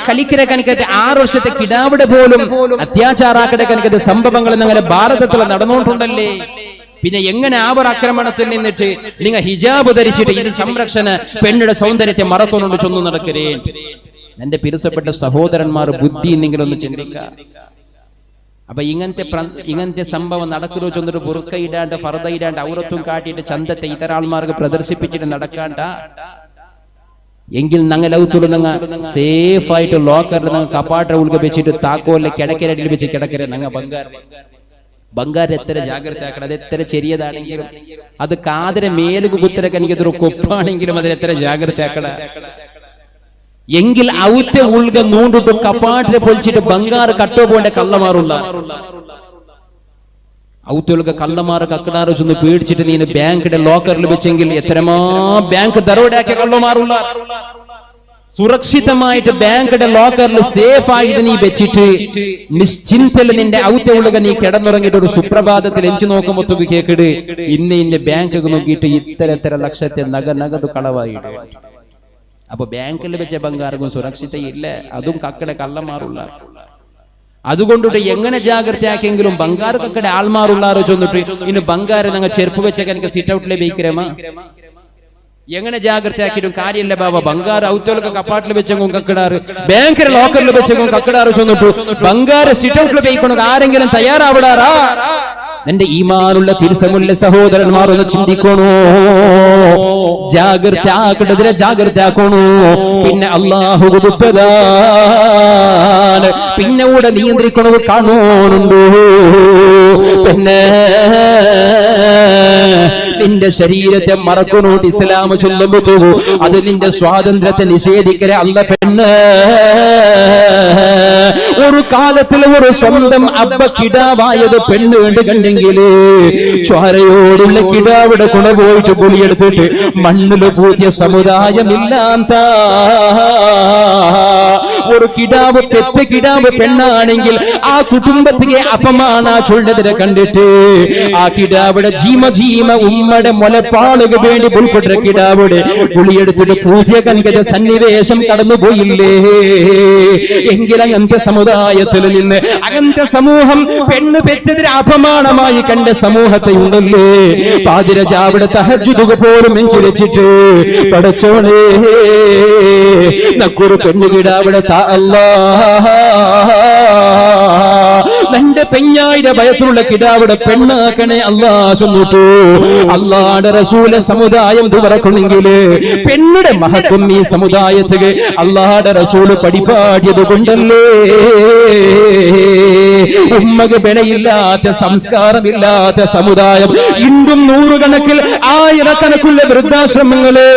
കളിക്കരെ കണിക്കത്തെ 6 വർഷത്തെ കിടാവിടെ പോലും അത്യാചാരാക്കടെ കണിക്കത്തെ സംഭവങ്ങൾ നിങ്ങളെ ഭാരതത്തിൽ നടന്നുകൊണ്ടുണ്ടല്ലേ. പിന്നെ എങ്ങനെ അവർ ആക്രമണത്തിൽ നിന്നിട്ട് നിങ്ങൾ ഹിജാബ് ധരിച്ചിട്ട് ഇത് സംരക്ഷണ പെണ്ണുടെ സൗന്ദര്യത്തെ മറക്കൊന്നുകൊണ്ട് ചൊന്നു നടക്കരേ. എന്റെ പിരുസപ്പെട്ട സഹോദരന്മാർ ബുദ്ധി എന്തെങ്കിലും ഒന്ന് ചിന്തിക്കുക. അപ്പൊ ഇങ്ങനത്തെ സംഭവം നടക്കുന്നോ ചൊന്നിട്ട് ബുർക്ക ഇടാണ്ട് ഫർദ ഇടാണ്ട് ഔറത്തും കാട്ടിയിട്ട് ചന്തത്തെ ഇതരാൾമാർക്ക് പ്രദർശിപ്പിച്ചിട്ട് നടക്കാണ്ട എങ്കിൽ ഞങ്ങൾ ഔത്തുള്ള ഞങ്ങൾ സേഫ് ആയിട്ട് ലോക്കറിൽ ഞങ്ങൾ കപ്പാട്ട ഉൾക വെച്ചിട്ട് താക്കോലിലെ കിടക്കരടിയിൽ വെച്ച് കിടക്കര ഞങ്ങൾ ബംഗാർ എത്ര ജാഗ്രത ആക്കണം. അത് എത്ര ചെറിയതാണെങ്കിലും അത് കാതിരെ മേലുക കുത്തരക്ക് എനിക്കതൊരു കൊപ്പാണെങ്കിലും അതിനെത്ര ജാഗ്രത ആക്കട. എങ്കിൽ ഔത്തെ ഉൾക നൂണ്ടിട്ട് കപ്പാട്ടിനെ പൊലിച്ചിട്ട് ബംഗാർ കട്ടോ പോണ്ട കള്ളമാറുള്ള ഔത്തുകൾക്ക് കള്ളമാറ് കക്കടാറ് ചെന്ന് പേടിച്ചിട്ട് നീ ബാങ്കിന്റെ ലോക്കറിൽ വെച്ചെങ്കിൽ എത്രമാ ബാങ്ക് ദറോടാക്കിയ കള്ളമാറുള്ള സുരക്ഷിതമായിട്ട് ബാങ്കിന്റെ ലോക്കറിൽ സേഫ് ആയിട്ട് നീ വെച്ചിട്ട് നിശ്ചിന്തയിൽ നിന്റെ ഔത്തുക നീ കിടന്നുറങ്ങിയിട്ട് ഒരു സുപ്രഭാതത്തിൽ എഞ്ചു നോക്കുമ്പോ കേക്കിട് ഇന്ന ബാങ്ക് നോക്കിയിട്ട് ഇത്തര ലക്ഷത്തെ നഗത് കളവായിട്ട്. അപ്പൊ ബാങ്കിൽ വെച്ച ബംഗാർക്കും സുരക്ഷിതയില്ല, അതും കക്കടെ കള്ളമാറുള്ള. അതുകൊണ്ടിട്ട് എങ്ങനെ ജാഗ്രതയാക്കെങ്കിലും ബംഗാർ കക്കടെ ആൾമാറുള്ളാരോ ചൊന്നിട്ട് ഇന്ന് ബംഗാരെ ഞങ്ങൾ ചെരുപ്പ് വെച്ചൊക്കെ എനിക്ക് സിറ്റ് ഔട്ടിലെ ബേക്കരമാ എങ്ങനെ ജാഗ്രതയാക്കിയിട്ടും കാര്യമില്ല ബാബ. ബംഗാർ ഔത്തുകൾക്ക് കപ്പാട്ടിൽ വെച്ചെങ്കും കക്കിടാറ്, ബാങ്കിലെ ലോക്കറിൽ വെച്ചെങ്കും കക്കിടാറ് ചൊന്നിട്ടു ബംഗാരെ സിറ്റ് ഔട്ടിൽ ബേക്കണം ആരെങ്കിലും തയ്യാറാവിടാറാ? എന്റെ ഈമാനുള്ള തിരുസമുള്ള സഹോദരന്മാർ ഒന്ന് ചിന്തിക്കണോ, ജാഗ്രത ആക്കട്ടതിനെ ജാഗ്രത ആക്കണോ. പിന്നെ അല്ലാഹു വിട്ടതാണ്, പിന്നെ ഇവിടെ നിയന്ത്രിക്കണോ കാണുന്നുണ്ടോ. പിന്നെ നിന്റെ ശരീരത്തെ മറക്കണോട്ട് ഇസ്ലാം ചൊല്ലുമ്പോ അത് നിന്റെ സ്വാതന്ത്ര്യത്തെ നിഷേധിക്കരെ അല്ല. പെണ്ണ് ഒരു കാലത്തിൽ ഒരു സ്വന്തം അബ്ബ കിടാവായത് പെണ്ണ് കണ്ടെങ്കില് ചോരയോടുള്ള കിടാവിടെ കൊണ്ടുപോയിട്ട് പുളിയെടുത്തിട്ട് മണ്ണില് പൂത്തിയ സമുദായമില്ലാത്ത ഒരു കിടാവ് പെറ്റ കിടാവ് പെണ്ണാണെങ്കിൽ ആ കുടുംബത്തിലെ അപമാന ചൊല്ലതിനെ കണ്ടിട്ട് ആ കിടാവിടെ ജീമ ഉമ്മയുടെ മുലപ്പാളുക വേണ്ടി ഉൾപ്പെട്ട കിടാവിടെ പുളിയെടുത്തിട്ട് പൂതിയ കൺകത സന്നിവേശം കടന്നുപോയില്ലേ. എങ്കിൽ അങ്ങനത്തെ സമുദായത്തിൽ നിന്ന് അങ്ങനത്തെ സമൂഹം പെണ്ണ് പെറ്റതിന് അപമാനമായി കണ്ട സമൂഹത്തെ ഉണ്ടല്ലേ. പാതിരജാവിടെ തഹജ്ജുദ് പോലും നെഞ്ചിരച്ചിട്ട് പടച്ചോണേ നക്കൊരു പെണ്ണുകിടാവിടെ നിന്റെ പെഞ്ഞായിര ഭയത്തിലുള്ള കിടാവിടെ പെണ്ണാക്കണേ അല്ലാ ചൊന്നിട്ടു. അല്ലാടെ റസൂലെ സമുദായം തുറക്കണമെങ്കില് പെണ്ണുടെ മഹത്വം ഈ സമുദായത്തില് അല്ലാടെ റസൂല് പഠിപ്പാടിയത് കൊണ്ടല്ലേ. ഉമ്മക്ക് വിലയില്ലാത്ത സംസ്കാരമില്ലാത്ത സമുദായം ഇന്നും 100 കണക്കിൽ 1000 കണക്കുള്ള വൃദ്ധാശ്രമങ്ങള്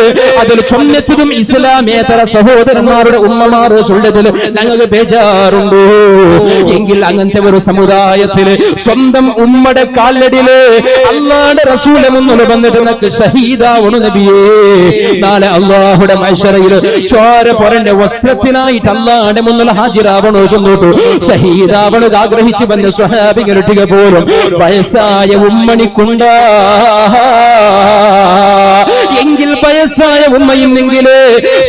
അതിൽ ചൊന്നെത്തതും ഇസ്ലാമേതര സഹോദരന്മാരുടെ ഉമ്മമാർ ചൊല്ലതിൽ ഞങ്ങൾക്ക് ബേജാറുണ്ടോ. എങ്കിൽ അങ്ങനത്തെ ഒരു സമുദായത്തില് സ്വന്തം ഉമ്മയുടെ കാലടിയില് അല്ലാഹുവിന്റെ റസൂലെ മുന്നിൽ വന്നിട്ട് നിനക്ക് ഷഹീദാവണു നബിയേ. നാളെ അല്ലാഹുവിന്റെ മഹ്ശറയില് ചോര പൊരന്റെ വസ്ത്രത്തിനായിട്ട് അല്ലാഹുവിന്റെ മുന്നിൽ ഹാജിരാവണോ ചൊന്നിട്ടു ഷഹീദാവണത് ആഗ്രഹിച്ചു വന്ന സ്വഹാബികളുടെ പോലും വയസ്സായ ഉമ്മണിക്കുണ്ടാ എങ്കിൽ വയസ്സായ ഉമ്മയുന്നെങ്കില്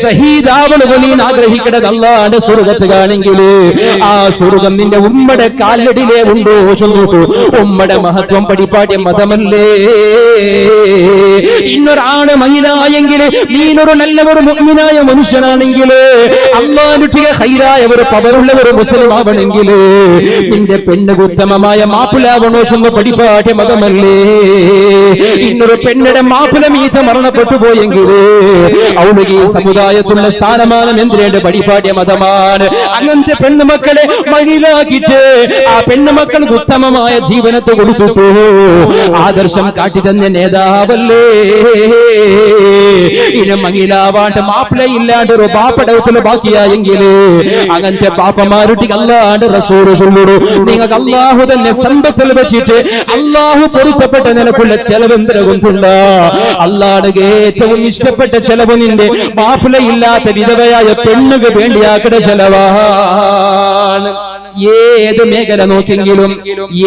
ഷഹീദാവണത് നീ ആഗ്രഹിക്കണത് അല്ലാഹുവിന്റെ സ്വർഗ്ഗത്ത് കാണെങ്കില് ആ സ്വർഗ്ഗം നിന്റെ ഉമ്മയുടെ കാലടിയിലേ ഉണ്ടോ ചൊന്നിട്ടു. ഉമ്മയുടെ മഹത്വം പഠിപ്പാട്ടിയ മതമല്ലേ. ഇന്നൊരാണ് മഹിനായെങ്കിൽ നീനൊരു നല്ലൊരു മുഅ്മിനായ മനുഷ്യനാണെങ്കിൽ അല്ലാഹുവിന്റെ ഖൈറായ ഒരു പവറുള്ള ഒരു മുസ്ലിം ആവണമെങ്കിൽ നിന്റെ പെണ്ണ് ഉത്തമമായ മാപ്പിളാവണോ ചൊന്ന് പഠിപ്പാട്ടിയ മതമല്ലേ. ഇന്നൊരു പെണ്ണിടെ മാപ്പിള മീത മരണപ്പെട്ടു പോയെങ്കിൽ അവൾക്ക് ഈ സമുദായത്തുള്ള സ്ഥാനമാനം എന്തിനേണ്ട പഠിപ്പാട്ടിയ മതമാണ്. അങ്ങനത്തെ പെണ്ണുമക്കളെ മഹിലാക്കിട്ട് ആ പെണ്ണുമക്കൾക്ക് ഉത്തമമായ ജീവനത്തെ കൊടുത്തിട്ടു ആദർശം കാട്ടി തന്നെ നേതാവല്ലേ. ഇനി മഹിലാവാണ്ട് മാപ്പിള ഇല്ലാണ്ട് ഒരു ബാപ്പടവത്തില് ബാക്കിയായെങ്കിൽ അങ്ങനത്തെ പാപ്പമാരുട്ടി അല്ലാണ്ട് റസൂല് ചൊല്ലുടു നിങ്ങൾക്ക് അല്ലാഹു തന്നെ സമ്പത്തിൽ വെച്ചിട്ട് അല്ലാഹു പൊരുത്തപ്പെട്ട നിലക്കുള്ള ചെലവ് എന്തിനുകൊണ്ടുണ്ട. അല്ലാണ്ട് ഏറ്റവും ഇഷ്ടപ്പെട്ട ചെലവ് നിന്റെ മാപ്പിള ഇല്ലാത്ത വിധവയായ പെണ്ണുക്ക് വേണ്ടിയാക്കട ചെലവാണ്. ഏത് മേഖല നോക്കെങ്കിലും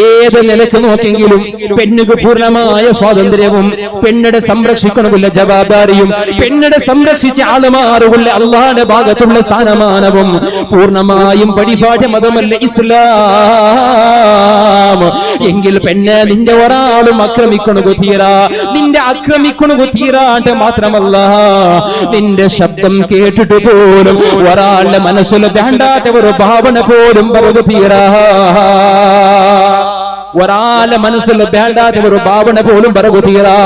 ഏത് നിലക്ക് നോക്കെങ്കിലും പെണ്ണുക്ക് പൂർണ്ണമായ സ്വാതന്ത്ര്യവും പെണ്ണിടെ സംരക്ഷിക്കണമുള്ള ജവാബാരിയും പെണ്ണിടെ സംരക്ഷിച്ച ആളുമാറുള്ള അള്ളാഹുവിന്റെ ഭാഗത്തുള്ള സ്ഥാനമാനവും പൂർണ്ണമായും പരിപാടി മതമല്ല ഇസ്ലാം. എങ്കിൽ പെണ്ണ് നിന്റെ ഒരാളും ആക്രമിക്കണു തീരാ. നിന്റെ ആക്രമിക്കണു തീരാണ്ട് മാത്രമല്ല നിന്റെ ശബ്ദം കേട്ടിട്ട് പോലും ഒരാളുടെ മനസ്സിൽ വേണ്ടാത്ത ഒരു ഭാവന പോലും തീരാ. ഒരാളെ മനസ്സിൽ വേണ്ടാത്ത ഒരു ഭാവന പോലും പറകു തീരാ.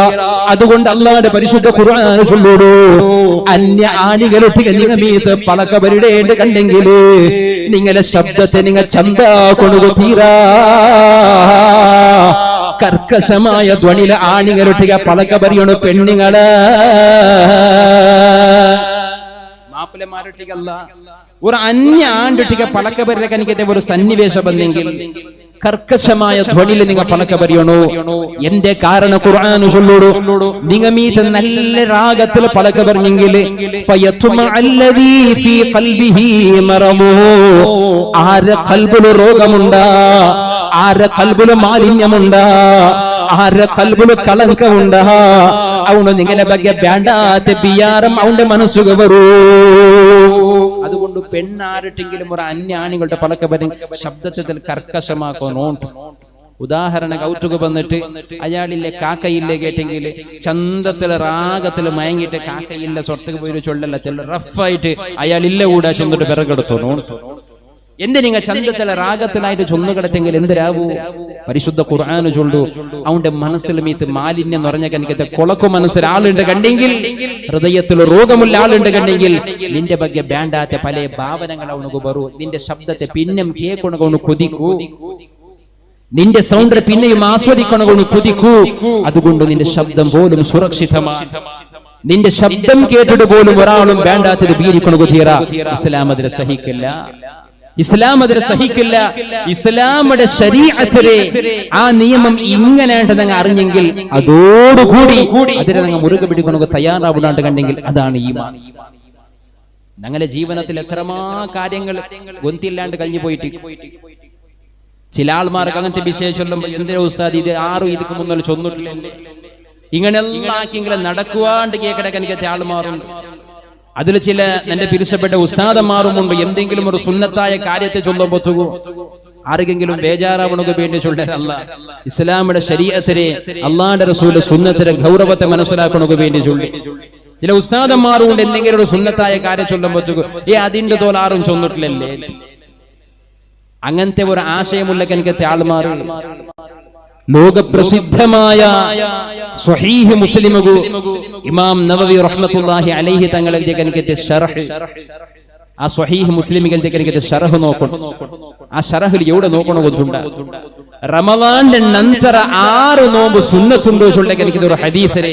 അതുകൊണ്ട് അല്ലാഹുവിന്റെ പരിശുദ്ധ ഖുർആൻ ചൊല്ലുടൂ അന്യ ആണികളൊട്ടിക നിയമീത്ത് പലകവരിടേണ്ട കണ്ടെങ്കിൽ നിങ്ങളെ ശബ്ദത്തെ നിങ്ങൾ ചന്താക്കൊണു തീരാ. കർക്കശമായ ധ്വനിയിലെ ആണികളൊട്ടിക പലകവരിയാണ് പെണ്ണുങ്ങള് മാപ്പിളമാരൊട്ടികല്ല. ഒരു അന്യ ആണ്ടൊട്ടിക പലക്കബരിലെ കനിക്കത്തെ ഒരു സന്നിവേശം വന്നെങ്കിൽ കർക്കശമായ ധ്വനിയിൽ നിങ്ങൾ പലക്ക പറയണോ. എന്റെ കാരണം ഖുർആൻ ചൊല്ലുടൂ നിങ്ങമീത് നല്ല രാഗത്തിൽ പലക്ക പറഞ്ഞെങ്കിൽ ആരെ കൽബില് രോഗമുണ്ടാ, ആരെ കൽബില് മാലിന്യമുണ്ടാ, ആരെ കൽബില് കളങ്കമുണ്ടാ അവന് നിങ്ങളെ ಬಗ್ಗೆ വേണ്ടാത്ത ബിയാരം അവന്റെ മനസ്സുക വരൂ. അതുകൊണ്ട് പെണ്ണാരട്ടെങ്കിലും ഒരു അന്യാണികളുടെ പലക്ക പറഞ്ഞ ശബ്ദത്തിൽ കർക്കശമാക്കണോണ്ട്. ഉദാഹരണ കൗതുക വന്നിട്ട് അയാളില്ലേ കാക്കയില്ലേ കേട്ടെങ്കിൽ ചന്തത്തില് രാഗത്തില് മയങ്ങിട്ട് കാക്കയില്ല സ്വർക്ക് പോയി ചൊല്ലല്ല റഫായിട്ട് അയാളില്ല കൂടാ ചൊന്നിട്ട് പിറകെടുത്തോണ്ട്. എന്ത് നിങ്ങൾ ചന്തത്തിലെ രാഗത്തിലായിട്ട് ചൊന്നുകിടത്തെങ്കിൽ എന്തിരാവൂ? പരിശുദ്ധ ഖുർആൻ ചൊല്ലു അവന്റെ മനസ്സിൽ മീത്ത് മാലിന്യം നിറഞ്ഞ കനിക്കത്തെ കൊളക്കു മനസ്സിൽ ആളുണ്ട് കണ്ടെങ്കിൽ, ഹൃദയത്തിൽ രോഗമുള്ള ആളുണ്ട് കണ്ടെങ്കിൽ നിന്റെ ಬಗ್ಗೆ വേണ്ടാത്ത പല ഭാവനകൾ അവനക്ക് വരൂ. നിന്റെ ശബ്ദത്തെ പിന്നെയും കേൾക്കണകൊണ്ട് കൊതിക്കൂ, നിന്റെ സൗണ്ട് പിന്നെയും ആസ്വദിക്കണകൊണ്ട് കൊതിക്കൂ. അതുകൊണ്ട് നിന്റെ ശബ്ദം പോലും സുരക്ഷിതമാണ്. നിന്റെ ശബ്ദം കേട്ടിട്ട് പോലും ഒരാളും വേണ്ടാത്തത് ബീരിക്കണു തീര. ഇസ്ലാം അതിനെ സഹിക്കില്ല, ഇസ്ലാം അതിനെ സഹിക്കില്ല. ഇസ്ലാമിന്റെ ശരീഅത്തിലെ ആ നിയമം ഇങ്ങനെയാണെന്ന് അറിഞ്ഞെങ്കിൽ അതോടുകൂടി അതിനെ നിങ്ങൾ മുറുകെ പിടിക്കണ തയ്യാറാവുന്നാണ്ട് കണ്ടെങ്കിൽ അതാണ് ഈമാൻ. ഞങ്ങളുടെ ജീവിതത്തിൽ എത്രമാ കാര്യങ്ങൾ ഗൊന്തില്ലാണ്ട് കഴിഞ്ഞു പോയിട്ട് ചില ആൾമാർക്ക് അങ്ങനത്തെ വിശേഷം എന്തിനാ ഉസ്താദ് ഇത് ആറും ഇതിക്ക് മുന്നിൽ ചൊന്നിട്ടില്ല ഇങ്ങനെല്ലാം ആക്കിയെങ്കിലും നടക്കുവാണ്ട് കേക്കടക്ക് എനിക്കത്തെ ആൾമാറുണ്ട്. അതിൽ ചില എന്റെ പിരിച്ചപ്പെട്ട ഉസ്താദന്മാരുമുണ്ട്. എന്തെങ്കിലും ഒരു സുന്നത്തായ കാര്യത്തെ ചൊല്ലുമ്പോ ആർക്കെങ്കിലും ബേജാറാവണക്ക് വേണ്ടി ചൊല്ലല്ല. ഇസ്ലാമിന്റെ ശരീഅത്തിനെ അള്ളാന്റെ റസൂലിന്റെ സുന്നത്തിനെ ഗൗരവത്തെ മനസ്സിലാക്കണക്ക് വേണ്ടി ചൊല്ലി. ചില ഉസ്താദന്മാരുണ്ട് എന്തെങ്കിലും ഒരു സുന്നത്തായ കാര്യം ചൊല്ലുമ്പോ അതിന്റെ തോലാറും ചൊന്നിട്ടില്ലല്ലേ. അങ്ങനത്തെ ഒരു ആശയമുള്ള എനിക്കത്തെ ആൾമാർ ലോകപ്രസിദ്ധമായ സ്വഹീഹ് മുസ്ലിം ഇമാം നവവി റഹ്മത്തുള്ളാഹി അലൈഹി തങ്ങളെ ഷറഹ്, ആ സ്വഹീഹ് മുസ്ലിമികളുടെ ഷറഹ് നോക്കണം. ആ ഷറഹിൽ എവിടെ നോക്കണോ ಗೊತ್ತುಂಟಾ? റമളാന്റെ ನಂತರ 6 നോമ്പ് സുന്നത്തുണ്ടോ ചൊല്ലിയ ഒരു ഹദീസിനെ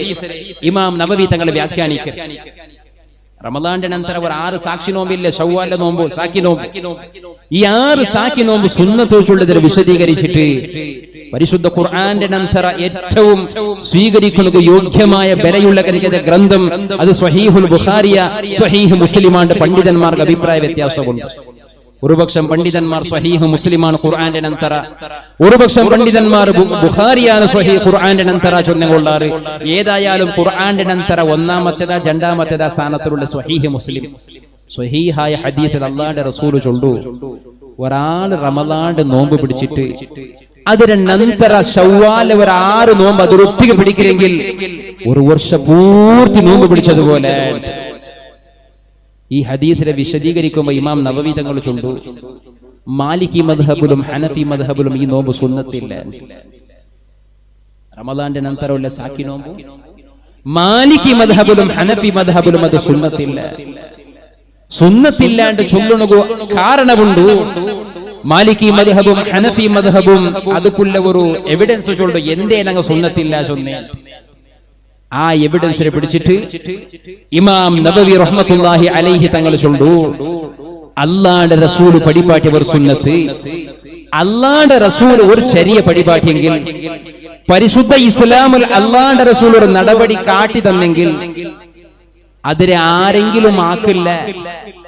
ഇമാം നവവി തങ്ങൾ വ്യാഖ്യാനിക്കുക. റമളാന്റെ ನಂತರ ഒരു 6 സാക്ഷി നോമ്പില്ലേ, ശവ്വാലിലെ നോമ്പ്, സാക്കി നോമ്പ്. ഈ 6 സാക്കി നോമ്പ് സുന്നത്ത് ചൊല്ലുന്നതിനെ വിശദീകരിച്ചിട്ട് പരിശുദ്ധ ഖുർആന്റെ ನಂತರ ഏറ്റവും സ്വീകരിക്കുന്നത് യോഗ്യമായ ബലയുള്ള ഒരുപക്ഷം പണ്ഡിതന്മാർ സ്വഹീഹ് മുസ്ലിമാണ് ഖുർആന്റെ നന്തര, ഒരുപക്ഷം പണ്ഡിതന്മാർ ബുഖാരിയാണ് സ്വഹീഹ് ഖുർആന്റെ നന്തര ചൊന്നുകൊള്ളാറ്. ഏതായാലും ഖുർആന്റെ നന്തര ഒന്നാമത്തേതാ രണ്ടാമത്തേതാ സ്ഥാനത്തിലുള്ള സ്വഹീഹ് മുസ്ലിം. സ്വഹീഹായ ഹദീസിൽ അല്ലാഹുവിന്റെ റസൂൽ ചൊല്ലു, ഒരാള് റമളാന്റെ നോമ്പ് പിടിച്ചിട്ട് അതിന് നന്തര ശവ്വാല് ഒരു 6 നോമ്പ് അതൊരൊട്ടിക്ക് പിടിക്കില്ലെങ്കിൽ ഒരു വർഷം പൂർത്തി നോമ്പ് പിടിച്ചതുപോലെ. ഈ ഹദീസിനെ വിശദീകരിക്കുമ്പോൾ ഇമാം നവവി തങ്ങൾ ചൊല്ലു, മാലിക്കി മദ്ഹബിലും ഹനഫി മദ്ഹബിലും ഈ നോമ്പ് സുന്നത്തില്ല. റമളാന്റെ നന്തരമുള്ള സാക്കി നോമ്പ് മാലിക്കി മദ്ഹബിലും ഹനഫി മദ്ഹബിലും അത് സുന്നത്തില്ല. സുന്നത്തില്ലാണ്ട് ചൊല്ലുണു കാരണമുണ്ട്. മാലിക്കി മദ്ഹബും ഹനഫി മദ്ഹബും അതുക്കുള്ള ഒരു എവിഡൻസ് ചൊല്ലു എന്തേ ഞങ്ങൾ സുന്നത്തില്ല ചൊന്നേ. ആ എവിഡൻസിനെ പിടിച്ചിട്ട് ഇമാം നബവി റഹ്മത്തുള്ളാഹി അലൈഹി തങ്ങൾ ചൊല്ലു, അല്ലാഹുവിന്റെ റസൂൽ പടിപാട്ടിയവർ സുന്നത്ത്. അല്ലാഹുവിന്റെ റസൂൽ ഒരു ചെറിയ പടിപാട്ടിയെങ്കിൽ, പരിശുദ്ധ ഇസ്ലാമിൽ അല്ലാഹുവിന്റെ റസൂൽ ഒരു നടപടി കാട്ടി തന്നെങ്കിൽ അതിനെ ആരെങ്കിലും ആക്കില്ല,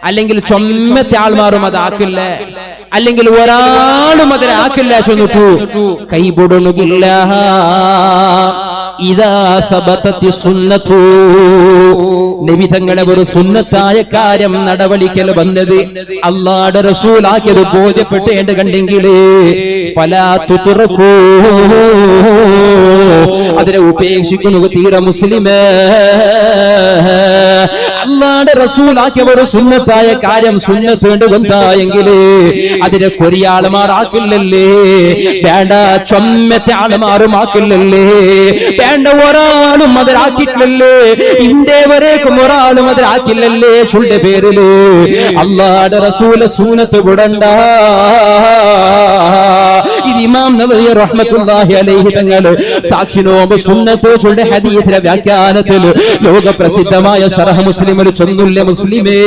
അല്ലെങ്കിൽ ചൊമ്മത്തെ ആൾമാരും അതാക്കില്ല, അല്ലെങ്കിൽ ഒരാളും അതിനെ ആക്കില്ല ചൊന്നിട്ടു കൈപൊടുന്നുകില്ല. ഇദാ സബതത്തി സുന്നത്തു, നബി തങ്ങളെ ഒരു സുന്നത്തായ കാര്യം നടപടിക്കൽ വന്നത് അല്ലാഹുവിന്റെ റസൂലാക്കിയത് ബോധ്യപ്പെട്ടേണ്ട കണ്ടെങ്കിൽ ഫലാ തുത്റകൂ, അതിനെ ഉപേക്ഷിക്കുന്നു തീരെ മുസ്ലിമേ. അല്ലാഹുവിന്റെ റസൂലാക്കിയ ഒരു സുന്നത്തായ കാര്യം സുന്നത്ത് കൊണ്ടായെങ്കിൽ അതിനെ കൊരിയാളുമാറാക്കില്ലല്ലേ, വേണ്ട ചൊമ്മത്തെ ആളുമാറും ആക്കില്ലല്ലേ, വേണ്ട ഒരാളും അതിലാക്കിയിട്ടില്ലല്ലേ, ഇന്ത്യ വരേക്കും ഒരാളും അതിലാക്കില്ലല്ലേ. ചുള്ള പേരില് അല്ലാഹുവിന്റെ റസൂല് സുന്നത്ത് വിടണ്ട. ഇത് ഇമാം നബവി റഹ്മത്തുള്ളാഹി അലൈഹി തങ്ങൾ സാക്ഷി നോമ്പ് സുന്നത്ത് ചൊല്ല ഹദീസിന്റെ വ്യാഖ്യാനത്തിൽ ലോക പ്രസിദ്ധമായ ശറഹ് മുസ്ലിമിൽ ചൊന്നുല്ല മുസ്ലിമേ.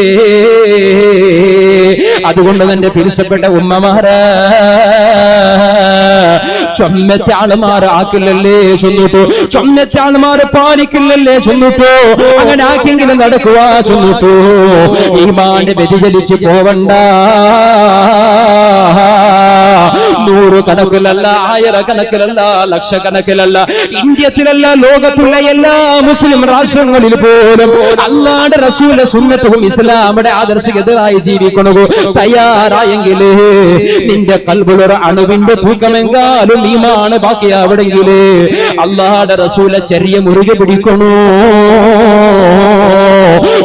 അതുകൊണ്ട് തന്നെ പിരിച്ചപ്പെട്ട ഉമ്മമാരെ ചൊമ്മത്തെ ആളുമാരെ ആക്കില്ലല്ലേ ചൊന്നിട്ടു, ചൊമ്മത്തെ ആളുമാരെ പാലിക്കില്ലല്ലേ ചൊന്നിട്ടു, അങ്ങനെ ആക്കെങ്കിലും നടക്കുവാ ചൊന്നിട്ടു. ഈമാന്റെ വ്യതിചലിച്ച് പോവണ്ട. 100 കണക്കിലല്ല, 1000 കണക്കിലല്ല, ലക്ഷക്കണക്കിലല്ല, ഇന്ത്യത്തിലല്ല, ലോകത്തുള്ള എല്ലാ മുസ്ലിം രാഷ്ട്രങ്ങളിൽ പോലും അല്ലാഹുവിന്റെ റസൂലിന്റെ സുന്നത്തും ഇസ്ലാമിന്റെ ആദർശക്കെതിരായി ജീവിക്കണോ തയ്യാറായെങ്കിൽ നിന്റെ കൽബിലൊരു അണുവിന്റെ തൂക്കമെങ്കാലും ഈമാൻ ബാക്കിയാവണമെങ്കിൽ അല്ലാഹുവിന്റെ റസൂലെ ചെറിയ മുറുകെ പിടിക്കണോ.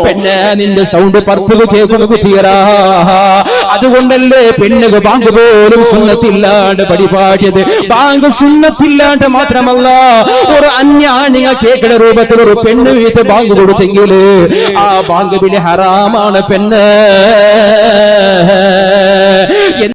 പെണ്ണെ നിന്റെ സൗണ്ട് പുറത്തു കേൾക്കണു കുത്തിയറാ. അതുകൊണ്ടല്ലേ പെണ്ണുക ബാങ്ക് പോലും സുന്നത്തില്ലാണ്ട് പരിപാടിയത്. ബാങ്ക് സുന്നത്തില്ലാണ്ട് മാത്രമല്ല, ഒരു അന്യാണിക കേൾക്കുന്ന രൂപത്തിൽ ഒരു പെണ്ണ് വീട്ട് ബാങ്ക് കൊടുത്തെങ്കിൽ ആ ബാങ്ക് വിളി ഹറാമാണ് പെണ്ണ്.